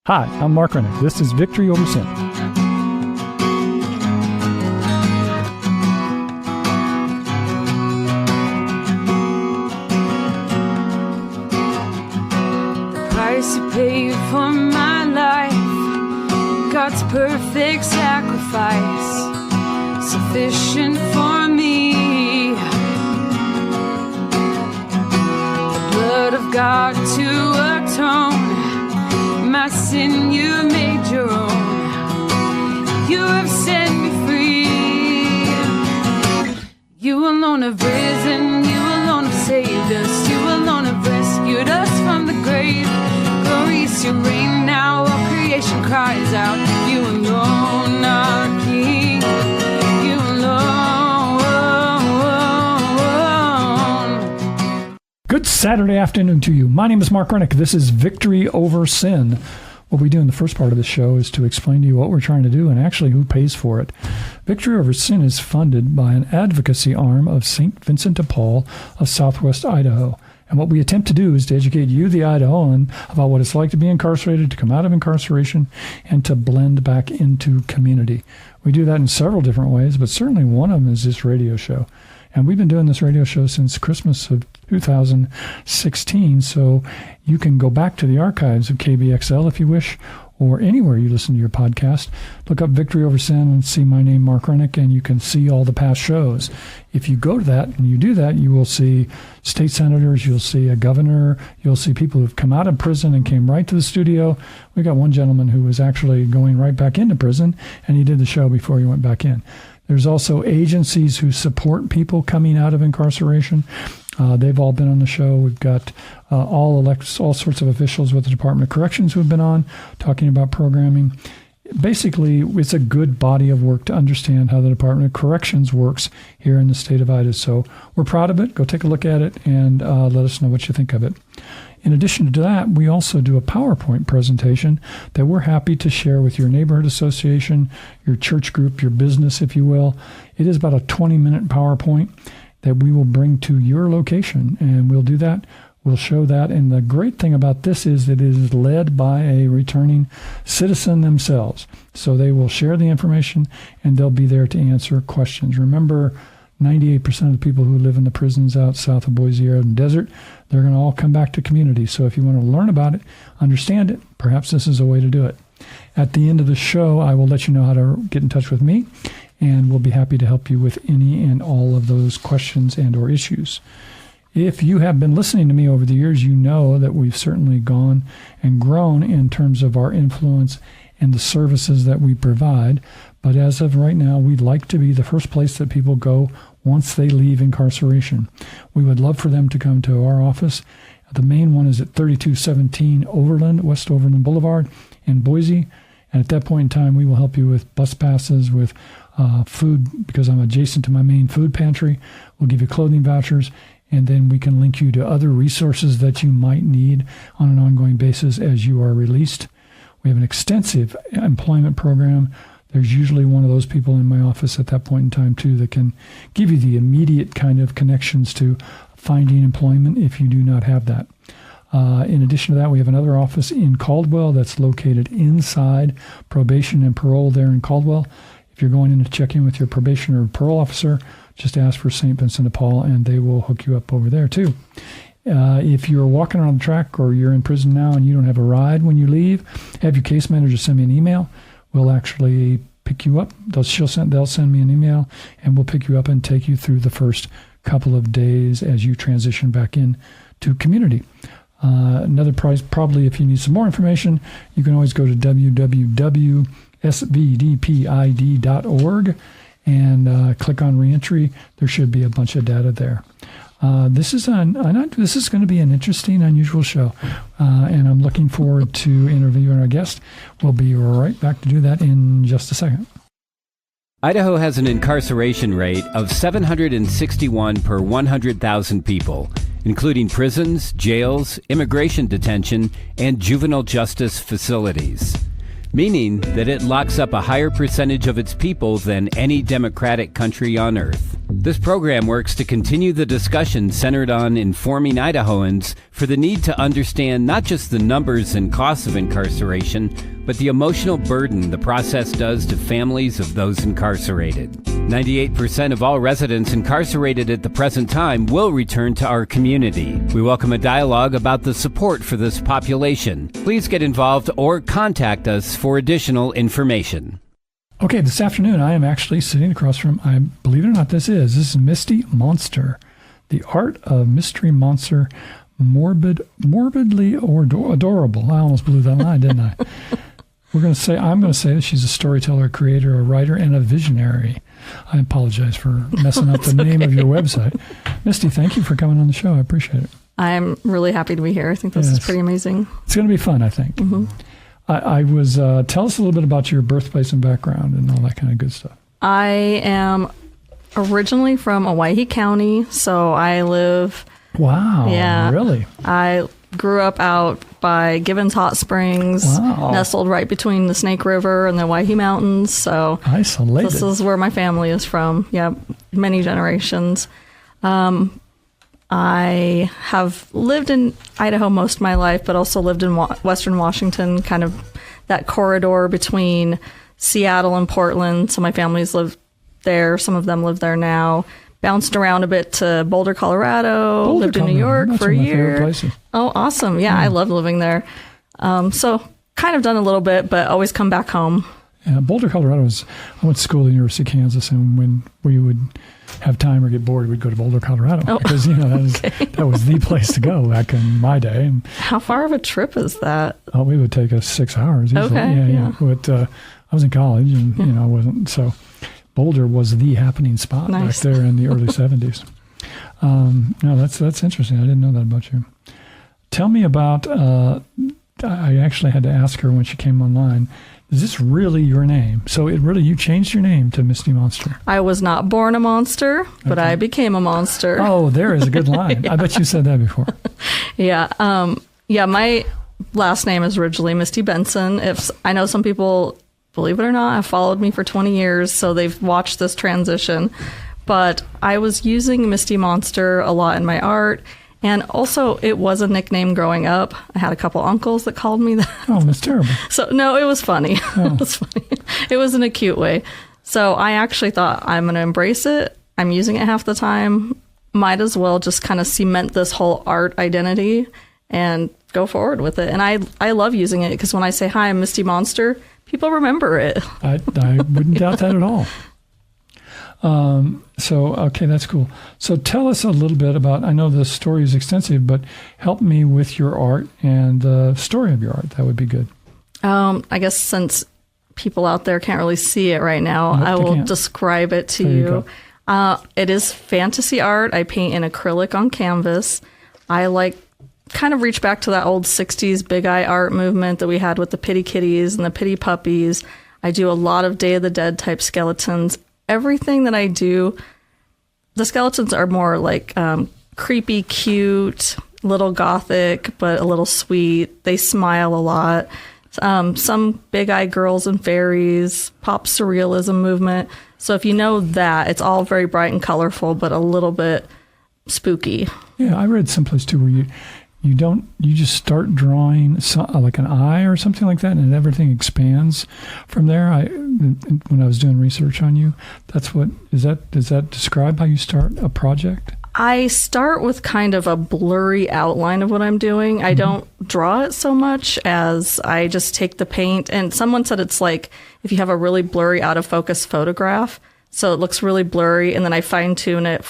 Hi, I'm Mark Rennick. This is Victory Over Sin. The price you paid for my life, God's perfect sacrifice, sufficient for me. The blood of God to atone my sin, you made your own. You have set me free. You alone have risen, you alone have saved us, you alone have rescued us from the grave. Glorious your reign now, all creation cries out. You alone are King, you alone. Good Saturday afternoon to you. My name is Mark Rennick. This is Victory Over Sin. What we do in the first part of the show is to explain to you what we're trying to do and actually who pays for it. Victory Over Sin is funded by an advocacy arm of St. Vincent de Paul of Southwest Idaho. And what we attempt to do is to educate you, the Idahoan, about what it's like to be incarcerated, to come out of incarceration, and to blend back into community. We do that in several different ways, but certainly one of them is this radio show. And we've been doing this radio show since Christmas of 2016, so you can go back to the archives of KBXL if you wish, or anywhere you listen to your podcast. Look up Victory Over Sin and see my name, Mark Rennick, and you can see all the past shows. If you go to that and you do that, you will see state senators, you'll see a governor, you'll see people who've come out of prison and came right to the studio. We got one gentleman who was actually going right back into prison, and he did the show before he went back in. There's also agencies who support people coming out of incarceration. They've all been on the show. We've got all sorts of officials with the Department of Corrections who have been on talking about programming. Basically, it's a good body of work to understand how the Department of Corrections works here in the state of Idaho. So we're proud of it. Go take a look at it and let us know what you think of it. In addition to that, we also do a PowerPoint presentation that we're happy to share with your neighborhood association, your church group, your business, if you will. It is about a 20-minute PowerPoint that we will bring to your location, and we'll do that. We'll show that, and the great thing about this is that it is led by a returning citizen themselves. So they will share the information, and they'll be there to answer questions. Remember, 98% of the people who live in the prisons out south of Boise and Desert, they're going to all come back to community. So if you want to learn about it, understand it, perhaps this is a way to do it. At the end of the show, I will let you know how to get in touch with me, and we'll be happy to help you with any and all of those questions and or issues. If you have been listening to me over the years, you know that we've certainly gone and grown in terms of our influence and the services that we provide. But as of right now, we'd like to be the first place that people go once they leave incarceration. We would love for them to come to our office. The main one is at 3217 West Overland Boulevard in Boise. And at that point in time, we will help you with bus passes, with food, because I'm adjacent to my main food pantry. We'll give you clothing vouchers, and then we can link you to other resources that you might need on an ongoing basis as you are released. We have an extensive employment program. There's usually one of those people in my office at that point in time, too, that can give you the immediate kind of connections to finding employment if you do not have that. In addition to that, we have another office in Caldwell that's located inside probation and parole there in Caldwell. If you're going in to check in with your probation or parole officer, just ask for St. Vincent de Paul, and they will hook you up over there, too. If you're walking around the track or you're in prison now and you don't have a ride when you leave, have your case manager send me an email. We'll actually pick you up. They'll send me an email, and we'll pick you up and take you through the first couple of days as you transition back in to community. Another price, probably if you need some more information, you can always go to www.svdpid.org and click on reentry. There should be a bunch of data there. This is going to be an interesting, unusual show, and I'm looking forward to interviewing our guest. We'll be right back to do that in just a second. Idaho has an incarceration rate of 761 per 100,000 people, including prisons, jails, immigration detention, and juvenile justice facilities, meaning that it locks up a higher percentage of its people than any democratic country on earth. This program works to continue the discussion centered on informing Idahoans for the need to understand not just the numbers and costs of incarceration, but the emotional burden the process does to families of those incarcerated. 98% of all residents incarcerated at the present time will return to our community. We welcome a dialogue about the support for this population. Please get involved or contact us for additional information. Okay, this afternoon I am actually sitting across from, I believe it or not, this is Misty Monster, the art of mystery monster, morbidly adorable. I almost blew that line, didn't I? I'm going to say that she's a storyteller, a creator, a writer, and a visionary. I apologize for messing up the name of your website. Misty, thank you for coming on the show. I appreciate it. I'm really happy to be here. I think this is pretty amazing. It's going to be fun, I think. Mm-hmm. I was, tell us a little bit about your birthplace and background and all that kind of good stuff. I am originally from Owyhee County, so I live... Wow, yeah, really? I grew up out by Gibbons Hot Springs, nestled right between the Snake River and the Owyhee Mountains, so... Isolated. This is where my family is from, many generations. I have lived in Idaho most of my life, but also lived in Western Washington, kind of that corridor between Seattle and Portland. So my family's lived there. Some of them live there now. Bounced around a bit to Boulder, Colorado. Lived in New York for a year. Oh, awesome. Yeah, I love living there. So kind of done a little bit, but always come back home. Yeah, Boulder, Colorado I went to school at the University of Kansas, and when we would have time or get bored, we'd go to Boulder, Colorado, because that was the place to go back in my day. And, how far of a trip is that? Oh, we would take us 6 hours easily. Okay, yeah. But I was in college, and I wasn't. So Boulder was the happening spot back there in the early 70s. No, that's interesting. I didn't know that about you. Tell me about. I actually had to ask her when she came online. Is this really your name? So you changed your name to Misty Monster. I was not born a monster, but I became a monster. Oh, there is a good line. I bet you said that before. Yeah. My last name is originally Misty Benson. I know some people, believe it or not, have followed me for 20 years, so they've watched this transition. But I was using Misty Monster a lot in my art. And also, it was a nickname growing up. I had a couple uncles that called me that. Oh, that's terrible. So, no, it was funny. Oh. It was funny. It was in a cute way. So I actually thought, I'm going to embrace it. I'm using it half the time. Might as well just kind of cement this whole art identity and go forward with it. And I love using it because when I say, hi, I'm Misty Monster, people remember it. I wouldn't doubt that at all. Okay, that's cool. So tell us a little bit about, I know the story is extensive, but help me with your art and the story of your art. That would be good. I guess since people out there can't really see it right now, I will describe it to you. It is fantasy art. I paint in acrylic on canvas. I kind of reach back to that old 60s big eye art movement that we had with the Pitty Kitties and the Pitty Puppies. I do a lot of Day of the Dead type skeletons. Everything that I do, the skeletons are more like creepy, cute, little gothic, but a little sweet. They smile a lot. Some big-eyed girls and fairies, pop surrealism movement. So if you know that, it's all very bright and colorful, but a little bit spooky. Yeah, I read someplace too where you just start drawing like an eye or something like that, and everything expands from there. When I was doing research on you, does that describe how you start a project? I start with kind of a blurry outline of what I'm doing. Mm-hmm. I don't draw it so much as I just take the paint. And someone said it's like if you have a really blurry, out of focus photograph, so it looks really blurry, and then I fine tune it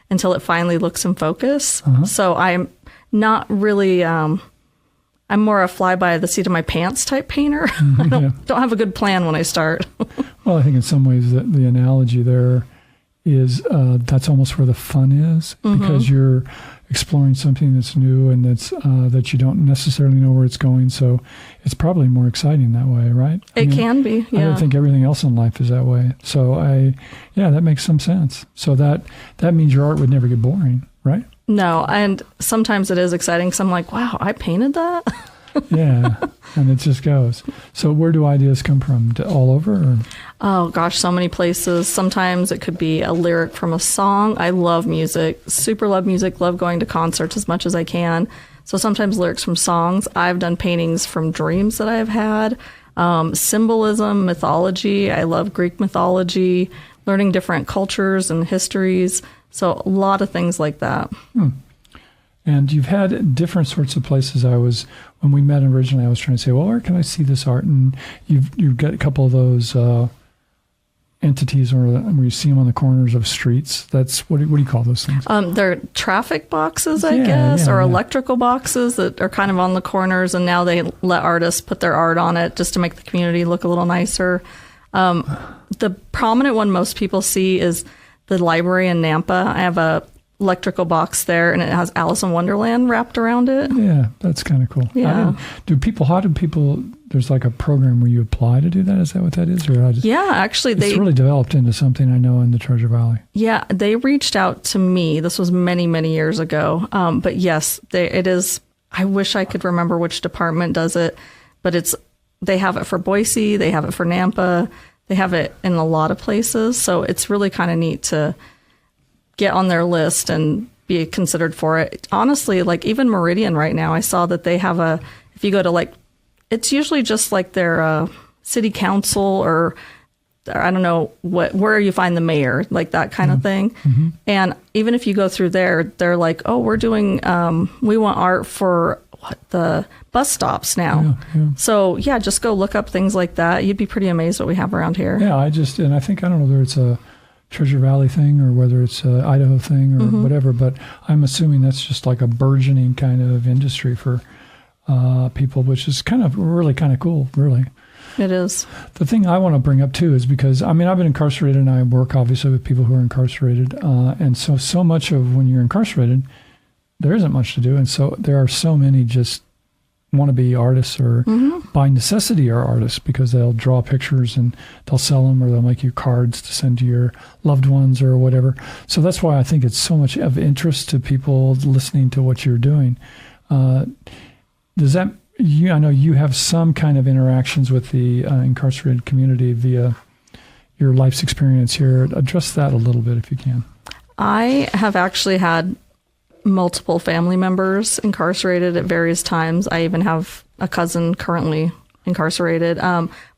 until it finally looks in focus. Uh-huh. So I'm not really, I'm more a fly by the seat of my pants type painter. I don't have a good plan when I start. Well, I think in some ways the analogy there is that's almost where the fun is, mm-hmm. because you're exploring something that's new and that's that you don't necessarily know where it's going. So it's probably more exciting that way, right? It can be, yeah. I don't think everything else in life is that way. So that makes some sense. So that means your art would never get boring, right? No, and sometimes it is exciting because I'm like, wow, I painted that? Yeah. And it just goes. So where do ideas come from? All over? Or? Oh, gosh, so many places. Sometimes it could be a lyric from a song. I love music, super love music, love going to concerts as much as I can. So sometimes lyrics from songs. I've done paintings from dreams that I've had. Symbolism, mythology. I love Greek mythology, learning different cultures and histories. So a lot of things like that. And you've had different sorts of places. When we met originally, I was trying to say, well, where can I see this art? And you've got a couple of those entities where you see them on the corners of streets. That's what do you call those things? They're traffic boxes, I guess, or electrical boxes that are kind of on the corners. And now they let artists put their art on it just to make the community look a little nicer. The prominent one most people see is the library in Nampa. I have a electrical box there, and it has Alice in Wonderland wrapped around it. Yeah, that's kind of cool. Yeah. There's like a program where you apply to do that? Is that what that is? Actually, it's really developed into something I know in the Treasure Valley. Yeah, they reached out to me. This was many, many years ago. But yes, it is. I wish I could remember which department does it, but they have it for Boise. They have it for Nampa. They have it in a lot of places. So it's really kind of neat to get on their list and be considered for it. Honestly, like even Meridian right now, I saw that they have if you go to it's usually just like their city council or I don't know where you find the mayor, like that kind of thing. Mm-hmm. And even if you go through there, they're like, oh, we're doing, we want art for the bus stops now. Yeah. So yeah, just go look up things like that. You'd be pretty amazed what we have around here. Yeah, I don't know whether it's a Treasure Valley thing or whether it's an Idaho thing or whatever, but I'm assuming that's just like a burgeoning kind of industry for people, which is really kind of cool, really. It is. The thing I want to bring up too is because, I've been incarcerated and I work obviously with people who are incarcerated. And so much of when you're incarcerated, there isn't much to do. And so there are so many just wannabe artists or by necessity are artists because they'll draw pictures and they'll sell them or they'll make you cards to send to your loved ones or whatever. So that's why I think it's so much of interest to people listening to what you're doing. I know you have some kind of interactions with the incarcerated community via your life's experience here. Address that a little bit if you can. I have actually had multiple family members incarcerated at various times. I even have a cousin currently incarcerated.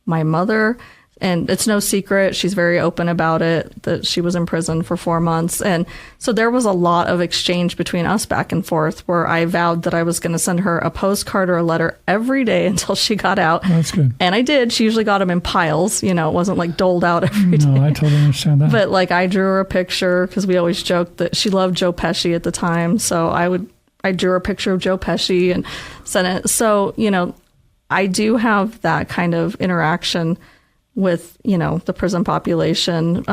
My mother, and it's no secret, she's very open about it, that she was in prison for 4 months. And so there was a lot of exchange between us back and forth where I vowed that I was going to send her a postcard or a letter every day until she got out. Oh, that's good. And I did. She usually got them in piles. It wasn't like doled out every day. No, I totally understand that. But I drew her a picture because we always joked that she loved Joe Pesci at the time. So I drew her a picture of Joe Pesci and sent it. So, I do have that kind of interaction with, the prison population.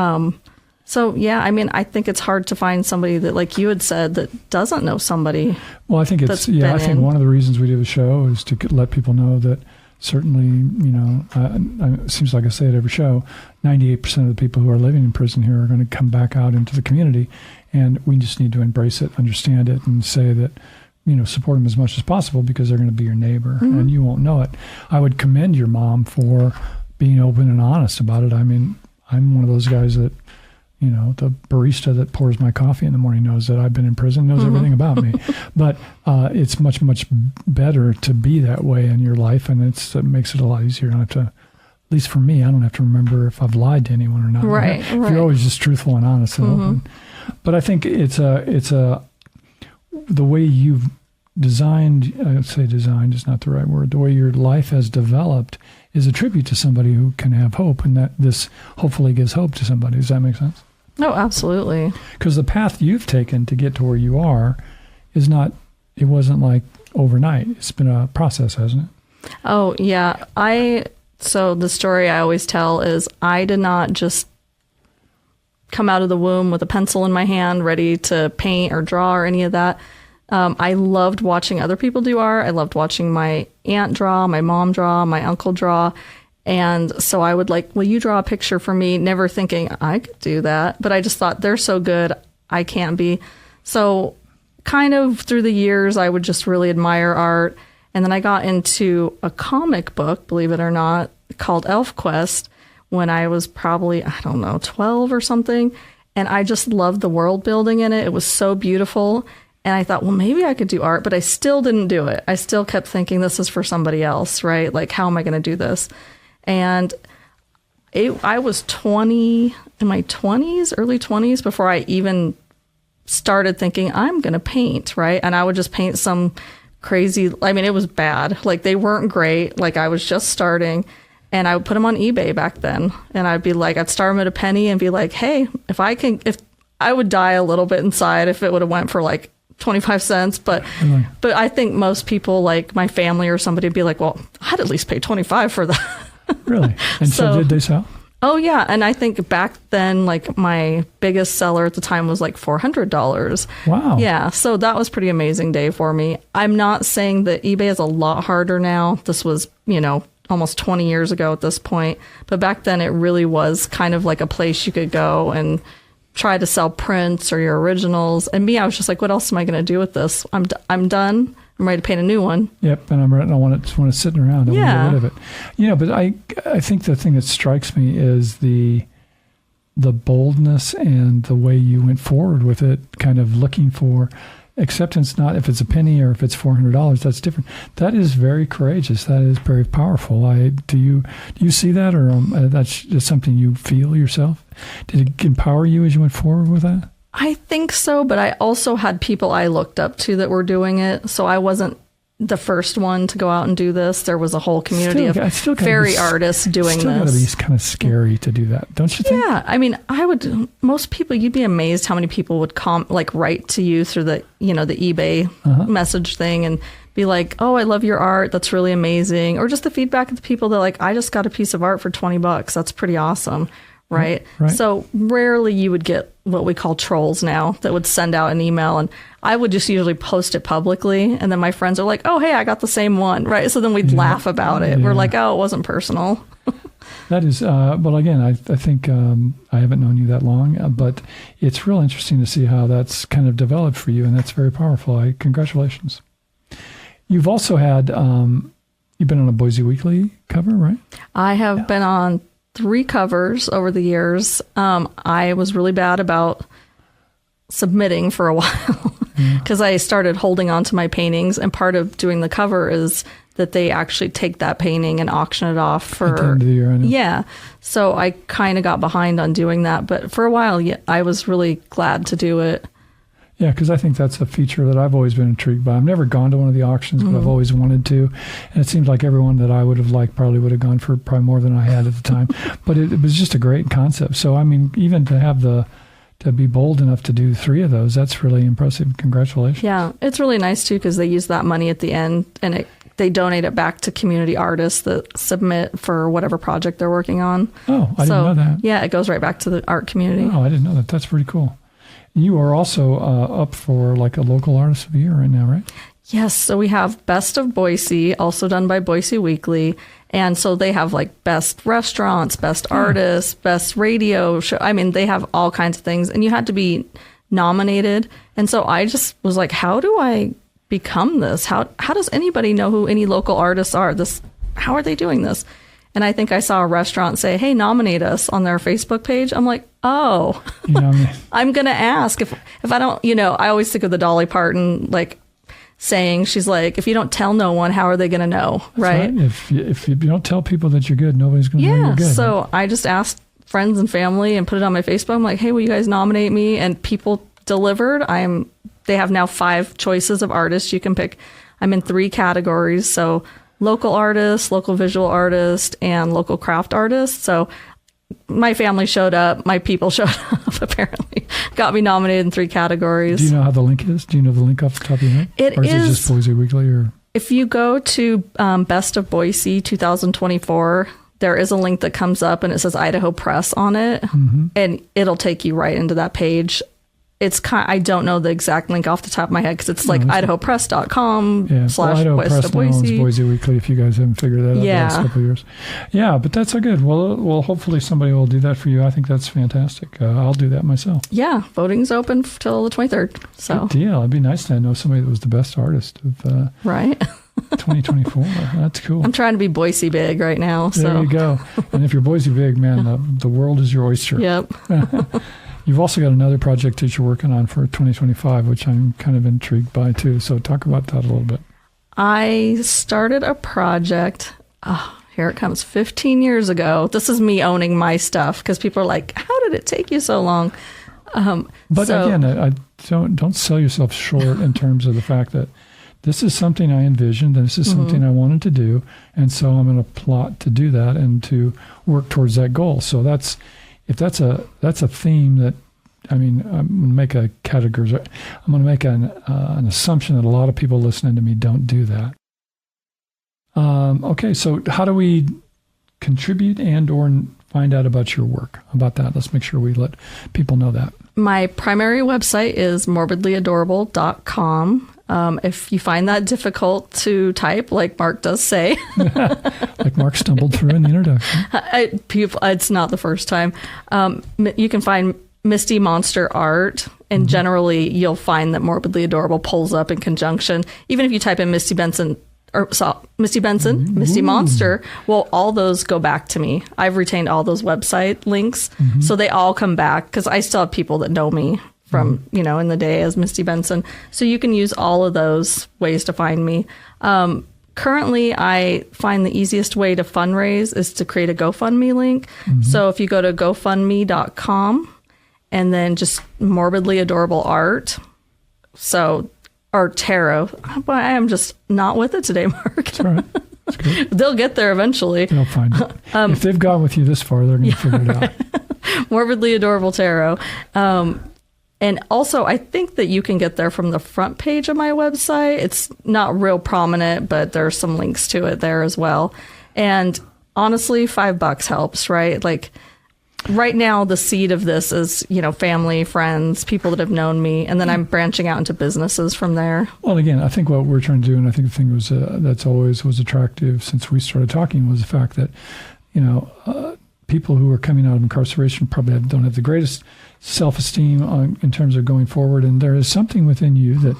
So, yeah, I think it's hard to find somebody that, like you had said, that doesn't know somebody. Well, I think one of the reasons we do the show is to let people know that certainly, it seems like I say it every show, 98% of the people who are living in prison here are going to come back out into the community. And we just need to embrace it, understand it, and say that, support them as much as possible because they're going to be your neighbor and you won't know it. I would commend your mom for being open and honest about it. I'm one of those guys that, the barista that pours my coffee in the morning knows that I've been in prison, knows everything about me. But it's much, much better to be that way in your life, and it makes it a lot easier. You don't have to, at least for me, I don't have to remember if I've lied to anyone or not. Right. If you're always just truthful and honest and open. But I think it's the way you've designed, I would say designed is not the right word, the way your life has developed is a tribute to somebody who can have hope, and that this hopefully gives hope to somebody. Does that make sense? Oh, absolutely. Because the path you've taken to get to where you are it wasn't like overnight. It's been a process, hasn't it? Oh, yeah. So the story I always tell is I did not just come out of the womb with a pencil in my hand, ready to paint or draw or any of that. I loved watching other people do art. I loved watching my aunt draw, my mom draw, my uncle draw. And so I would will you draw a picture for me? Never thinking I could do that. But I just thought they're so good, I can't be. So kind of through the years, I would just really admire art. And then I got into a comic book, believe it or not, called ElfQuest when I was probably, 12 or something. And I just loved the world building in it. It was so beautiful. And I thought, well, maybe I could do art, but I still didn't do it. I still kept thinking this is for somebody else, right? Like, how am I going to do this? And I was 20, in my 20s, early 20s, before I even started thinking I'm going to paint, right? And I would just paint some crazy, it was bad. Like, they weren't great. Like, I was just starting. And I would put them on eBay back then. And I'd be like, I'd start them at a penny and be like, hey, if I would die a little bit inside if it would have went for like 25 cents. But I think most people, like my family or somebody, would be like, well, I'd at least pay 25 for that. Really? And so did they sell? Oh, yeah. And I think back then, like, my biggest seller at the time was like $400. Wow. Yeah. So that was pretty amazing day for me. I'm not saying that eBay is a lot harder now. This was, almost 20 years ago at this point. But back then, it really was kind of like a place you could go and try to sell prints or your originals. And me, I was just like, what else am I going to do with this? I'm done. I'm ready to paint a new one. Yep, and I don't want it sitting around. I want to get rid of it. But I think the thing that strikes me is the boldness and the way you went forward with it, kind of looking for acceptance. Not if it's a penny or if it's $400, that's different. That is very courageous. That is very powerful. Do you see that, or that's just something you feel yourself? Did it empower you as you went forward with that? I think so, but I also had people I looked up to that were doing it. So I wasn't the first one to go out and do this. There was a whole community of fairy artists doing this. It's still got to be kind of scary to do that, don't you think? Yeah, most people, you'd be amazed how many people would write to you through the eBay message thing and be like, oh, I love your art. That's really amazing. Or just the feedback of the people that like, I just got a piece of art for $20. That's pretty awesome. Right. So rarely you would get what we call trolls now that would send out an email, and I would just usually post it publicly. And then my friends are like, oh, hey, I got the same one. Right. So then we'd laugh about it. Yeah. We're like, oh, it wasn't personal. That is, well, again, I think I haven't known you that long, but it's real interesting to see how that's kind of developed for you. And that's very powerful. Congratulations. You've also had, you've been on a Boise Weekly cover, right? I have been on 3 covers over the years. I was really bad about submitting for a while because I started holding on to my paintings, and part of doing the cover is that they actually take that painting and auction it off for at the end of the year. I know. Yeah. So I kind of got behind on doing that, but for a while, I was really glad to do it. Yeah, because I think that's a feature that I've always been intrigued by. I've never gone to one of the auctions, but I've always wanted to. And it seems like everyone that I would have liked probably would have gone for probably more than I had at the time. But it was just a great concept. So, even to have to be bold enough to do 3 of those, that's really impressive. Congratulations. Yeah, it's really nice, too, because they use that money at the end, and they donate it back to community artists that submit for whatever project they're working on. Oh, I didn't know that. Yeah, it goes right back to the art community. Oh, I didn't know that. That's pretty cool. You are also up for like a local artist of the year right now, right? Yes. So we have Best of Boise, also done by Boise Weekly. And so they have like best restaurants, best artists, best radio show. They have all kinds of things, and you had to be nominated. And so I just was like, how do I become this? How does anybody know who any local artists are? How are they doing this? And I think I saw a restaurant say, hey, nominate us on their Facebook page. I'm like, oh, I'm going to ask if I don't, I always think of the Dolly Parton, like saying, she's like, if you don't tell no one, how are they going to know? Right? If you don't tell people that you're good, nobody's going to know you're good. So I just asked friends and family and put it on my Facebook. I'm like, hey, will you guys nominate me? And people delivered. They have now 5 choices of artists you can pick. I'm in 3 categories. So local artist, local visual artist, and local craft artist. So my family showed up. My people showed up, apparently. Got me nominated in 3 categories. Do you know how the link is? Do you know the link off the top of your head? Or is it just Boise Weekly? Or if you go to Best of Boise 2024, there is a link that comes up and it says Idaho Press on it. And it'll take you right into that page. It's I don't know the exact link off the top of my head because it's like idahopress.com /Boise. Boise Weekly, if you guys haven't figured that out the last couple of years. Yeah, but that's so good. Well, hopefully somebody will do that for you. I think that's fantastic. I'll do that myself. Yeah, voting's open till the 23rd. So good deal. It'd be nice to know somebody that was the best artist of right. 2024. That's cool. I'm trying to be Boise big right now. There you go. And if you're Boise big, man, the world is your oyster. Yep. You've also got another project that you're working on for 2025, which I'm kind of intrigued by too. So talk about that a little bit. I started a project. Here it comes, 15 years ago. This is me owning my stuff because people are like, "How did it take you so long?" But again, I don't sell yourself short in terms of the fact that this is something I envisioned, and this is something I wanted to do, and so I'm going to plot to do that and to work towards that goal. So that's a theme that, I mean, I'm going to make a category. I'm going to make an assumption that a lot of people listening to me don't do that. Okay, so how do we contribute and or find out about your work? About that, let's make sure we let people know that. My primary website is morbidlyadorable.com. If you find that difficult to type, like Mark does say. Like Mark stumbled through in the introduction. It's not the first time. You can find Misty Monster Art, and generally you'll find that Morbidly Adorable pulls up in conjunction. Even if you type in Misty Benson, Misty Monster, well, all those go back to me. I've retained all those website links, so they all come back because I still have people that know me from, in the day as Misty Benson. So you can use all of those ways to find me. Currently, I find the easiest way to fundraise is to create a GoFundMe link. So if you go to gofundme.com and then just Morbidly Adorable Art, or tarot. But I am just not with it today, Mark. That's all right. That's good. They'll get there eventually. They'll find it. If they've gone with you this far, they're going to figure it out. Morbidly Adorable Tarot. And also, I think that you can get there from the front page of my website. It's not real prominent, but there's some links to it there as well. And honestly, $5 helps, right? Like, right now, the seed of this is, family, friends, people that have known me, and then I'm branching out into businesses from there. Well, again, I think what we're trying to do, and I think the thing was that's always was attractive since we started talking, was the fact that, people who are coming out of incarceration probably don't have the greatest self-esteem in terms of going forward, and there is something within you that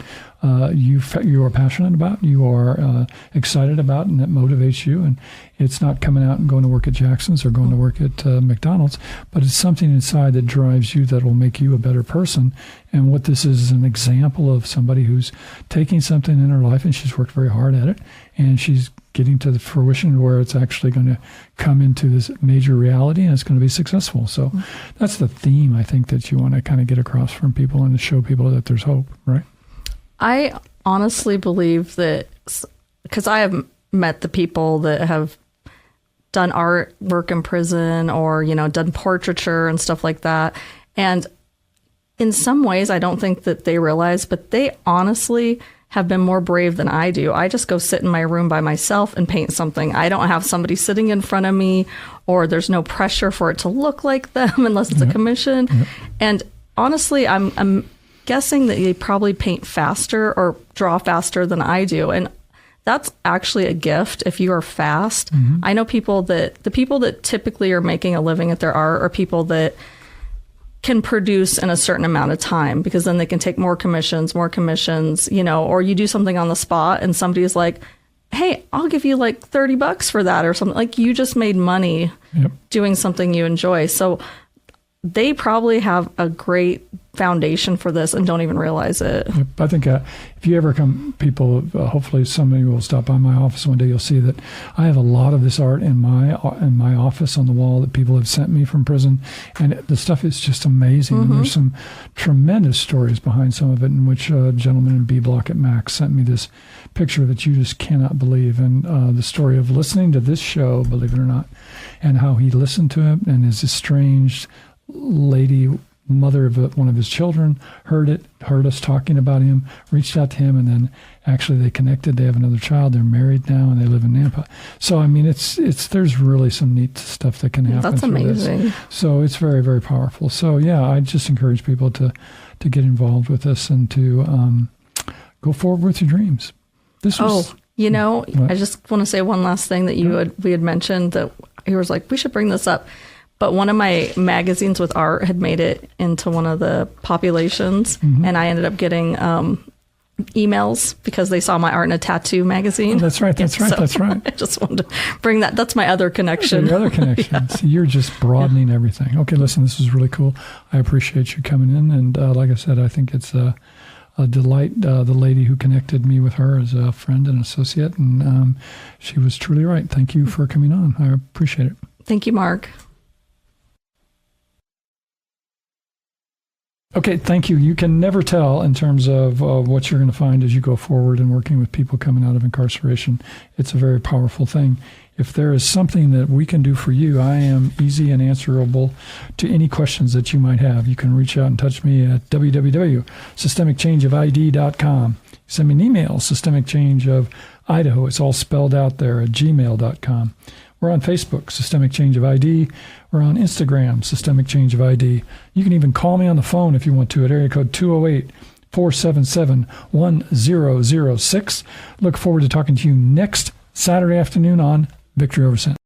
you are passionate about, you are excited about, and that motivates you. And it's not coming out and going to work at Jackson's or going to work at McDonald's, but it's something inside that drives you, that will make you a better person. And what this is an example of somebody who's taking something in her life, and she's worked very hard at it, and she's getting to the fruition where it's actually going to come into this major reality, and it's going to be successful. So that's the theme, I think, that you want to kind of get across from people and to show people that there's hope, right? I honestly believe that, because I have met the people that have done art work in prison or, done portraiture and stuff like that. And in some ways, I don't think that they realize, but they honestly have been more brave than I do. I just go sit in my room by myself and paint something. I don't have somebody sitting in front of me, or there's no pressure for it to look like them unless it's a commission. And honestly, I'm guessing that they probably paint faster or draw faster than I do. And that's actually a gift if you are fast. I know the people that typically are making a living at their art are people that can produce in a certain amount of time, because then they can take more commissions, or you do something on the spot and somebody is like, hey, I'll give you like $30 for that or something. Like, you just made money doing something you enjoy. So they probably have a great foundation for this and don't even realize it. I think if you ever come, people, hopefully somebody will stop by my office one day, you'll see that I have a lot of this art in my office on the wall that people have sent me from prison, and the stuff is just amazing. And there's some tremendous stories behind some of it, in which a gentleman in B Block at Max sent me this picture that you just cannot believe, and the story of listening to this show, believe it or not, and how he listened to it, and his estranged lady, mother of one of his children, heard us talking about him, reached out to him, and then actually they connected. They have another child. They're married now, and they live in Nampa. So I mean, there's really some neat stuff that can happen. That's amazing. This. So it's very, very powerful. So yeah, I just encourage people to get involved with this and to go forward with your dreams. I just want to say one last thing that we had mentioned, that he was like, we should bring this up. But one of my magazines with art had made it into one of the populations, and I ended up getting emails because they saw my art in a tattoo magazine. Oh, that's right. That's right. I just wanted to bring that. That's my other connection. Your other connection. Yeah. See, you're just broadening everything. Okay, listen, this is really cool. I appreciate you coming in. And like I said, I think it's a delight. The lady who connected me with her is a friend and associate, and she was truly right. Thank you for coming on. I appreciate it. Thank you, Mark. Okay, thank you. You can never tell in terms of what you're going to find as you go forward in working with people coming out of incarceration. It's a very powerful thing. If there is something that we can do for you, I am easy and answerable to any questions that you might have. You can reach out and touch me at www.systemicchangeofid.com. Send me an email, systemicchangeofidaho. It's all spelled out there at gmail.com. We're on Facebook, Systemic Change of ID. We're on Instagram, Systemic Change of ID. You can even call me on the phone if you want to at area code 208-477-1006. Look forward to talking to you next Saturday afternoon on Victory Over Sin.